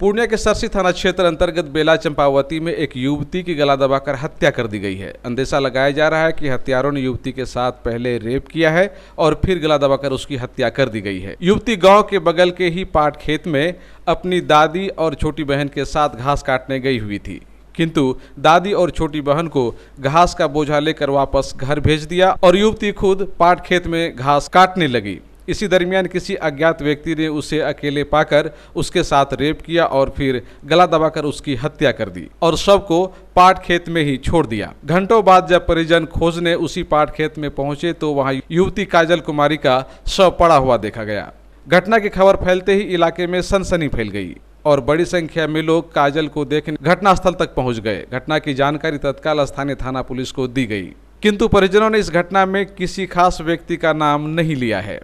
पूर्णिया के सरसी थाना क्षेत्र अंतर्गत बेला चंपावती में एक युवती की गला दबाकर हत्या कर दी गई है। अंदेशा लगाया जा रहा है कि हत्यारों ने युवती के साथ पहले रेप किया है और फिर गला दबाकर उसकी हत्या कर दी गई है। युवती गांव के बगल के ही पाट खेत में अपनी दादी और छोटी बहन के साथ घास काटने गई हुई थी, किंतु दादी और छोटी बहन को घास का बोझा लेकर वापस घर भेज दिया और युवती खुद पाट खेत में घास काटने लगी। इसी दरमियान किसी अज्ञात व्यक्ति ने उसे अकेले पाकर उसके साथ रेप किया और फिर गला दबाकर उसकी हत्या कर दी और शव को पाट खेत में ही छोड़ दिया। घंटों बाद जब परिजन खोजने उसी पाट खेत में पहुंचे तो वहां युवती काजल कुमारी का शव पड़ा हुआ देखा गया। घटना की खबर फैलते ही इलाके में सनसनी फैल गई और बड़ी संख्या में लोग काजल को देखने घटनास्थल तक पहुंच गए। घटना की जानकारी तत्काल स्थानीय थाना पुलिस को दी गई, किंतु परिजनों ने इस घटना में किसी खास व्यक्ति का नाम नहीं लिया है।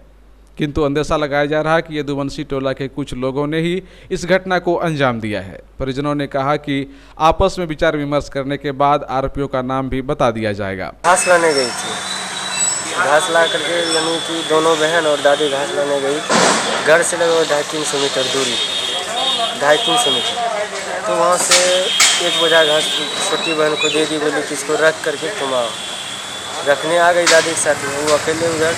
किंतु अंदेशा लगाया जा रहा है कि यदुवंशी टोला के कुछ लोगों ने ही इस घटना को अंजाम दिया है। परिजनों ने कहा कि आपस में विचार विमर्श करने के बाद आरोपियों का नाम भी बता दिया जाएगा। घास लाने गई थी, घास ला करके यानी कि दोनों बहन और दादी घास लाने गई। घर से लगभग 250-300 मीटर दूरी, 250-300 मीटर। तो वहाँ से एक बोझा घास छोटी बहन को दे दी, बोली कि इसको रख करके घुमाओ। रखने आ गई दादी के साथ में, वो अकेले उधर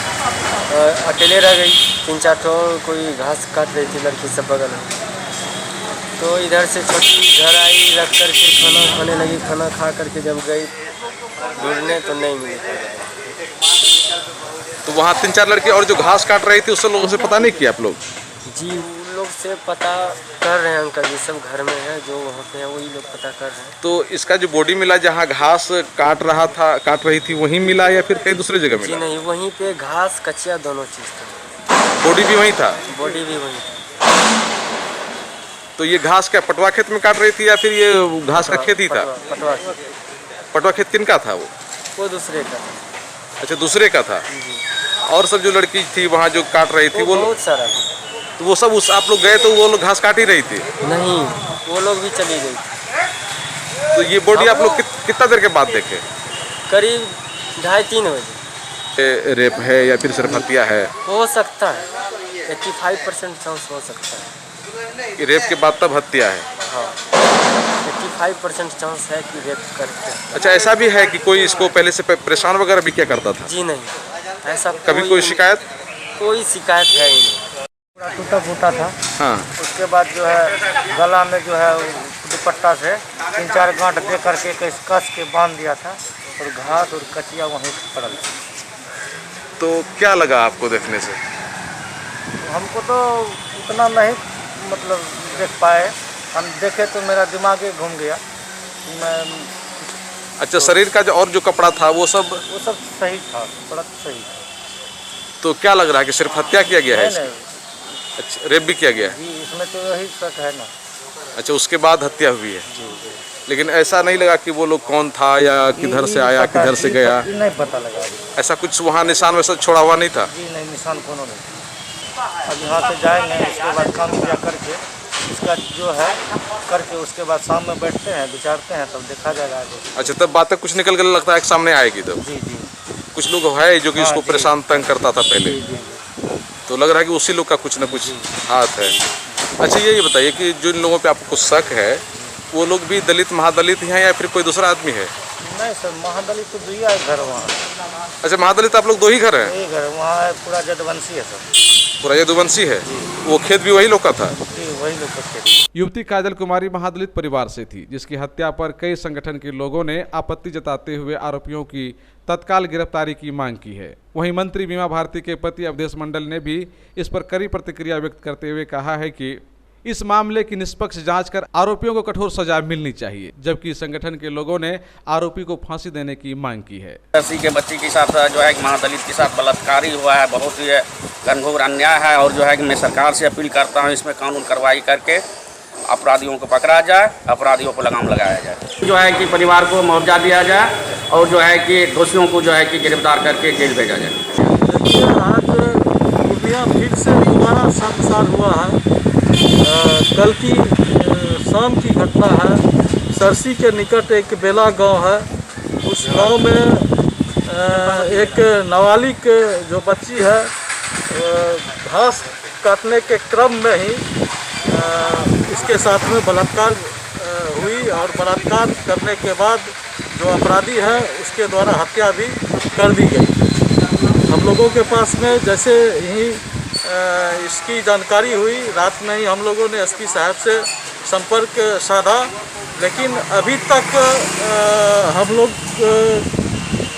अकेले रह गई। 3-4 ठो कोई घास काट रही थी लड़की सब बगल में। तो इधर से छोटी घर आई, रख करके खाना खाने लगी। खाना खा करके जब गई ढूंढने तो नहीं मिली। तो वहाँ 3-4 लड़के और जो घास काट रही थी उससे लोगों से पता नहीं किया आप लोग? जी, उन लोग से पता कर रहे हैं अंकल जी, सब घर में है जो वहाँ पे है वही लोग पता कर रहे हैं। तो इसका जो बॉडी मिला जहाँ घास काट रही थी वहीं मिला या फिर कहीं दूसरी जगह मिला? जी नहीं, वहीं पे घास कचिया दोनों चीज़ था। बॉडी भी वहीं था? बॉडी भी वहीं था। तो ये घास क्या पटवा खेत में काट रही थी या फिर ये घास का खेत ही था? पटवा खेत किनका था वो दूसरे का। अच्छा, दूसरे का था। और सब जो लड़की थी वहाँ जो काट रही थी वो बहुत सारा। तो वो सब उस आप लोग गए तो वो लोग घास काट ही रही थी? नहीं, वो लोग भी चली गई। तो ये बॉडी आप लोग कितना देर के बाद देखे? करीब 2:30-3 बजे। रेप है या फिर सिर्फ हत्या है? हो सकता है, 85% चांस हो सकता है कि रेप के बाद तब हत्या है। हाँ, 85% चांस है कि रेप करते हैं। अच्छा, ऐसा भी है कि कोई इसको पहले से परेशान वगैरह भी क्या करता था? जी नहीं, ऐसा कभी कोई शिकायत? कोई शिकायत है ही नहीं। पूरा टूटा फूटा था। हाँ। उसके बाद जो है गला में जो है दुपट्टा से 3-4 गांठ दे करके कस के बांध दिया था और घास और कचिया वहीं पड़ा था। तो क्या लगा आपको देखने से? हमको तो उतना नहीं मतलब देख पाए, हम देखे तो मेरा दिमाग ही घूम गया। मैं अच्छा, शरीर का जो और जो कपड़ा था वो सब सही था, थोड़ा सही था। तो क्या लग रहा है कि सिर्फ हत्या किया गया है? नहीं, अच्छा, रेप भी किया गया है? जी, इसमें तो यही शक है ना। अच्छा, उसके बाद हत्या हुई है? जी। लेकिन ऐसा नहीं लगा कि वो लोग कौन था या किधर से आया किधर से गया? नहीं पता लगा। ऐसा कुछ वहाँ निशान वैसा छोड़ा हुआ नहीं था? जी नहीं, निशान कोनो नहीं। अब यहाँ से जाएंगे, उसके बाद काम किया करके इसका जो है करके उसके बाद शाम में बैठते हैं, विचारते हैं, तब देखा जाएगा आगे। अच्छा, तब बातें कुछ निकल कर लगता है कि सामने आएगी तब? जी। कुछ लोग है जो कि इसको परेशान तंग करता था पहले? जी। तो लग रहा है कि उसी लोग का कुछ न कुछ हाथ है। अच्छा, ये बताइए कि जिन लोगों पे आपको शक है वो लोग भी दलित महादलित हैं या फिर कोई दूसरा आदमी है? नहीं सर, महादलित तो दुनिया है घर वहाँ। अच्छा, महादलित आप लोग 2 ही घर हैं? यही घर वहाँ है, पूरा यदुवंशी है सर। पूरा यदुवंशी है? वो खेत भी वही लोग का था? जी, वही लोग का खेत। युवती काजल कुमारी महादलित परिवार से थी, जिसकी हत्या पर कई संगठन के लोगों ने आपत्ति जताते हुए आरोपियों की तत्काल गिरफ्तारी की मांग की है। वहीं मंत्री बीमा भारती के पति अवधेश मंडल ने भी इस पर कड़ी प्रतिक्रिया व्यक्त करते हुए कहा है कि इस मामले की निष्पक्ष जांच कर आरोपियों को कठोर सजा मिलनी चाहिए, जबकि संगठन के लोगों ने आरोपी को फांसी देने की मांग की है। सरसी के बच्ची के साथ जो है महादलित के साथ बलात्कारी हुआ है, बहुत ही घनघोर अन्याय है और जो है कि मैं सरकार से अपील करता हूँ इसमें कानून कार्रवाई करके अपराधियों को पकड़ा जाए, अपराधियों को लगाम लगाया जाए, जो है कि परिवार को मुआवजा दिया जाए और जो है कि दोषियों को जो है कि गिरफ्तार करके जेल भेजा जाए। देखिए, आज पूर्णिया फिर से दोबारा शर्मसार हुआ है। कल की शाम की घटना है। सरसी के निकट एक बेला गांव है, उस गांव में एक नाबालिग जो बच्ची है घास काटने के क्रम में ही इसके साथ में बलात्कार हुई और बलात्कार करने के बाद जो अपराधी है उसके द्वारा हत्या भी कर दी गई। हम लोगों के पास में जैसे ही इसकी जानकारी हुई, रात में ही हम लोगों ने एसपी साहब से संपर्क साधा, लेकिन अभी तक हम लोग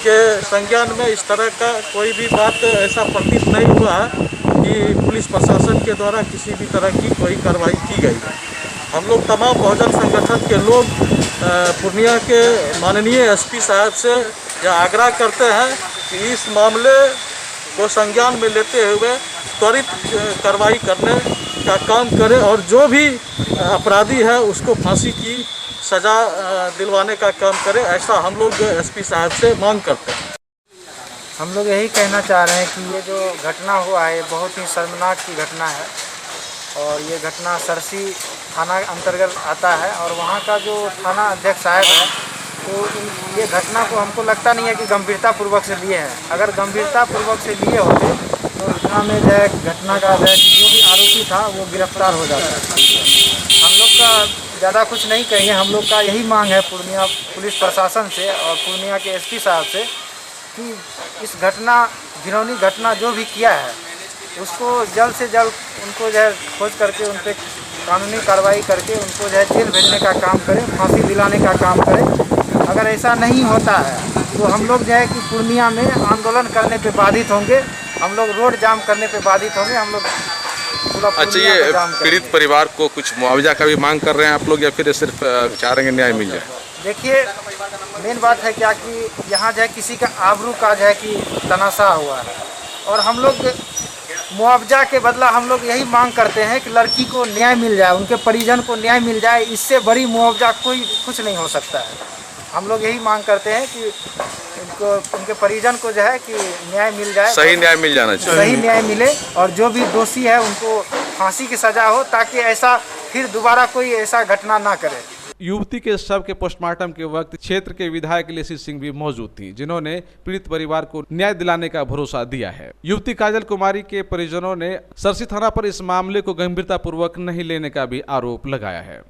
के संज्ञान में इस तरह का कोई भी बात ऐसा प्रतीत नहीं हुआ है कि पुलिस प्रशासन के द्वारा किसी भी तरह की कोई कार्रवाई की गई है। हम लोग तमाम बहुजन संगठन के लोग पूर्णिया के माननीय एसपी साहब से यह आग्रह करते हैं कि इस मामले को संज्ञान में लेते हुए त्वरित कार्रवाई करने का काम करें और जो भी अपराधी है उसको फांसी की सज़ा दिलवाने का काम करें, ऐसा हम लोग एसपी साहब से मांग करते हैं। हम लोग यही कहना चाह रहे हैं कि ये जो घटना हुआ है बहुत ही शर्मनाक की घटना है और ये घटना सरसी थाना अंतर्गत आता है और वहाँ का जो थाना अध्यक्ष साहब है तो ये घटना को हमको लगता नहीं है कि गंभीरतापूर्वक से लिए हैं। अगर गंभीरतापूर्वक से लिए होते तो इतना में जो है घटना का जो भी आरोपी था वो गिरफ्तार हो जाता है। हम लोग का ज़्यादा कुछ नहीं कहेंगे, हम लोग का यही मांग है पूर्णिया पुलिस प्रशासन से और पूर्णिया के एसपी साहब से कि इस घटना घिनौनी घटना जो भी किया है उसको जल्द से जल्द उनको जो है खोज करके उन पर कानूनी कार्रवाई करके उनको जो है जेल भेजने का काम करें, फांसी दिलाने का काम करें। अगर ऐसा नहीं होता है तो हम लोग जो है कि पूर्णिया में आंदोलन करने पे बाधित होंगे, हम लोग रोड जाम करने पे बाधित होंगे, हम लोग पूरा अच्छा, ये पीड़ित परिवार को कुछ मुआवजा का भी मांग कर रहे हैं आप लोग या फिर सिर्फ चाह रहे हैं न्याय मिल जाए? देखिए मेन बात है क्या कि यहाँ जो है किसी का आबरू का जो है कि तनाशा हुआ है और हम लोग मुआवजा के बदला हम लोग यही मांग करते हैं कि लड़की को न्याय मिल जाए, उनके परिजन को न्याय मिल जाए। इससे बड़ी मुआवजा कोई कुछ नहीं हो सकता है। हम लोग यही मांग करते हैं कि इनको उनके परिजन को जो है कि न्याय मिल जाए, सही न्याय मिल जाना चाहिए, सही न्याय मिले और जो भी दोषी है उनको फांसी की सज़ा हो ताकि ऐसा फिर दोबारा कोई ऐसा घटना ना करे। युवती के शव के पोस्टमार्टम के वक्त क्षेत्र के विधायक लेसी सिंह भी मौजूद थी, जिन्होंने पीड़ित परिवार को न्याय दिलाने का भरोसा दिया है। युवती काजल कुमारी के परिजनों ने सरसी थाना पर इस मामले को गंभीरतापूर्वक नहीं लेने का भी आरोप लगाया है।